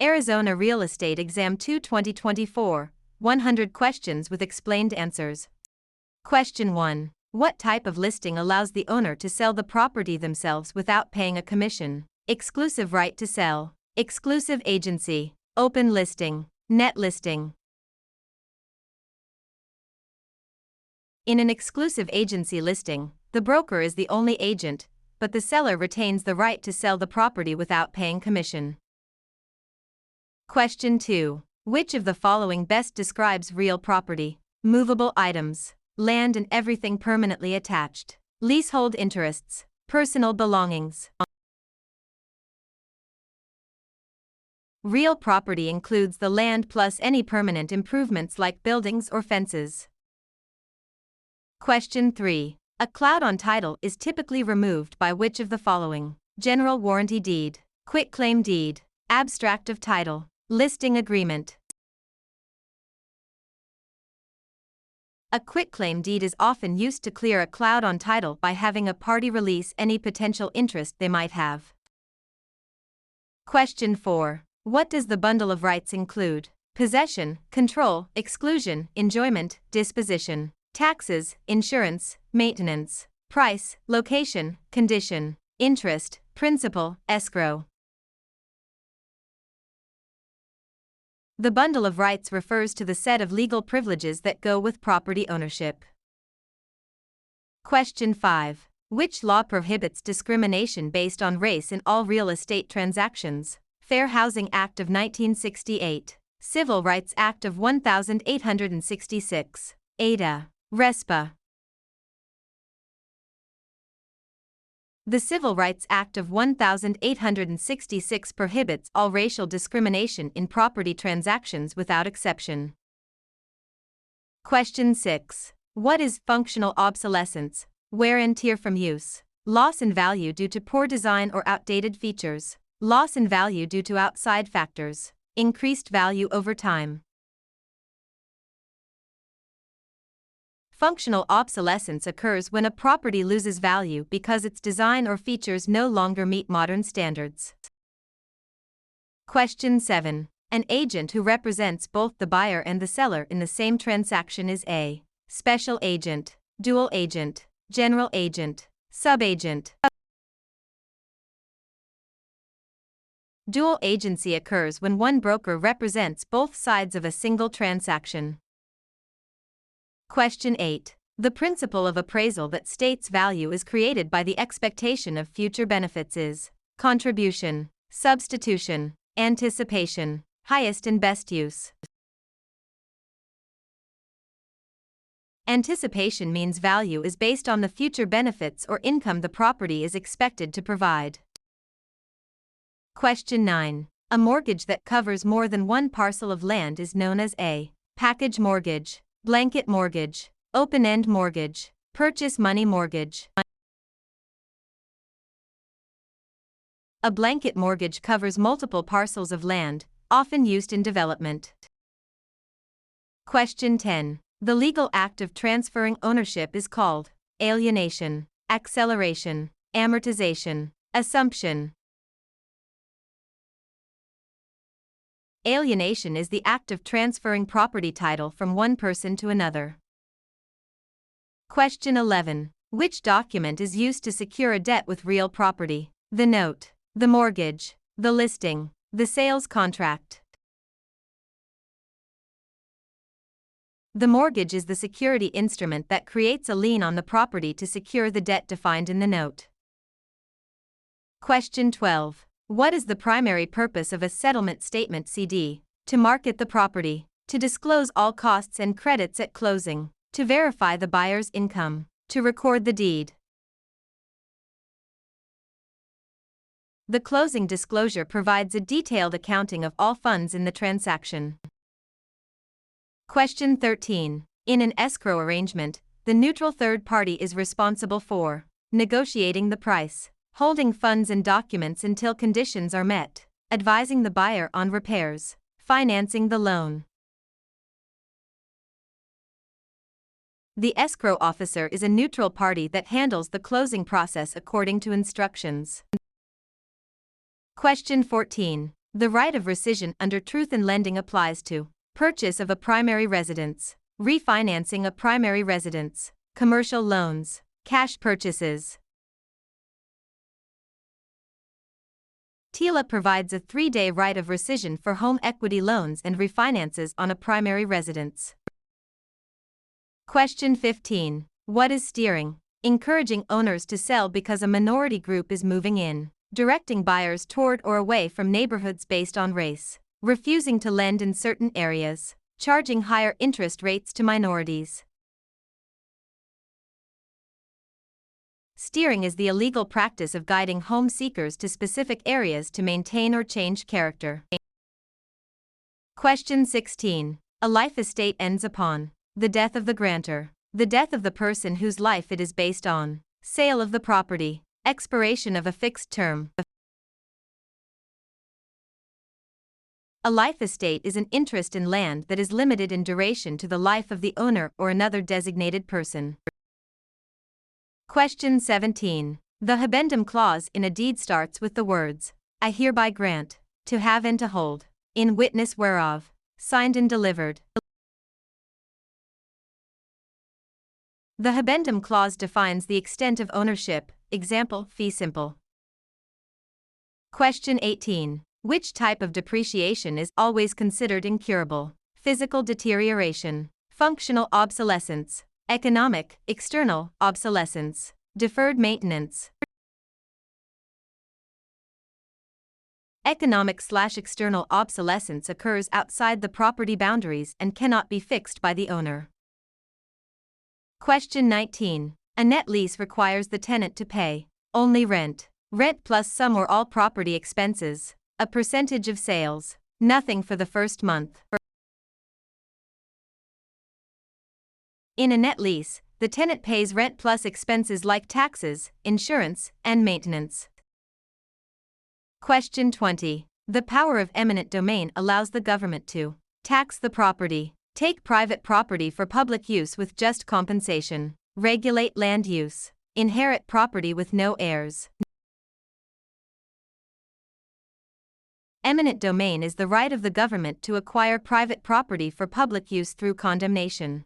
Arizona Real Estate Exam 2 2024, 100 questions with explained answers. Question 1. What type of listing allows the owner to sell the property themselves without paying a commission? Exclusive right to sell, exclusive agency, open listing, net listing. In an exclusive agency listing, the broker is the only agent, but the seller retains the right to sell the property without paying commission. Question 2. Which of the following best describes real property? Movable items, land and everything permanently attached, leasehold interests, personal belongings. Real property includes the land plus any permanent improvements like buildings or fences. Question 3. A cloud on title is typically removed by which of the following? General warranty deed, quitclaim deed, abstract of title, listing agreement. A quitclaim deed is often used to clear a cloud on title by having a party release any potential interest they might have. Question 4. What does the bundle of rights include? Possession, control, exclusion, enjoyment, disposition, taxes, insurance, maintenance, price, location, condition, interest, principal, escrow. The bundle of rights refers to the set of legal privileges that go with property ownership. Question 5. Which law prohibits discrimination based on race in all real estate transactions? Fair Housing Act of 1968, Civil Rights Act of 1866, ADRE, RESPA. The Civil Rights Act of 1866 prohibits all racial discrimination in property transactions without exception. Question 6. What is functional obsolescence? Wear and tear from use, loss in value due to poor design or outdated features, loss in value due to outside factors, increased value over time. Functional obsolescence occurs when a property loses value because its design or features no longer meet modern standards. Question 7. An agent who represents both the buyer and the seller in the same transaction is a special agent, dual agent, general agent, subagent. Dual agency occurs when one broker represents both sides of a single transaction. Question 8. The principle of appraisal that states value is created by the expectation of future benefits is contribution, substitution, anticipation, highest and best use. Anticipation means value is based on the future benefits or income the property is expected to provide. Question 9. A mortgage that covers more than one parcel of land is known as a package mortgage, blanket mortgage, open-end mortgage, purchase money mortgage. A blanket mortgage covers multiple parcels of land, often used in development. Question 10. The legal act of transferring ownership is called alienation, acceleration, amortization, assumption. Alienation is the act of transferring property title from one person to another. Question 11. Which document is used to secure a debt with real property? The note, the mortgage, the listing, the sales contract. The mortgage is the security instrument that creates a lien on the property to secure the debt defined in the note. Question 12. What is the primary purpose of a settlement statement CD? To market the property, to disclose all costs and credits at closing, to verify the buyer's income, to record the deed. The closing disclosure provides a detailed accounting of all funds in the transaction. Question 13. In an escrow arrangement, the neutral third party is responsible for negotiating the price, holding funds and documents until conditions are met, advising the buyer on repairs, financing the loan. The escrow officer is a neutral party that handles the closing process according to instructions. Question 14. The right of rescission under truth in lending applies to purchase of a primary residence, refinancing a primary residence, commercial loans, cash purchases. TILA provides a 3-day right of rescission for home equity loans and refinances on a primary residence. Question 15. What is steering? Encouraging owners to sell because a minority group is moving in. Directing buyers toward or away from neighborhoods based on race. Refusing to lend in certain areas. Charging higher interest rates to minorities. Steering is the illegal practice of guiding home seekers to specific areas to maintain or change character. Question 16. A life estate ends upon the death of the grantor, the death of the person whose life it is based on, sale of the property, expiration of a fixed term. A life estate is an interest in land that is limited in duration to the life of the owner or another designated person. Question 17. The habendum clause in a deed starts with the words, I hereby grant, to have and to hold, in witness whereof, signed and delivered. The habendum clause defines the extent of ownership, example, fee simple. Question 18. Which type of depreciation is always considered incurable? Physical deterioration, functional obsolescence, economic, external, obsolescence, deferred maintenance. Economic/external obsolescence occurs outside the property boundaries and cannot be fixed by the owner. Question 19. A net lease requires the tenant to pay only rent, rent plus some or all property expenses, a percentage of sales, nothing for the first month. In a net lease, the tenant pays rent plus expenses like taxes, insurance, and maintenance. Question 20. The power of eminent domain allows the government to tax the property, take private property for public use with just compensation, regulate land use, inherit property with no heirs. Eminent domain is the right of the government to acquire private property for public use through condemnation.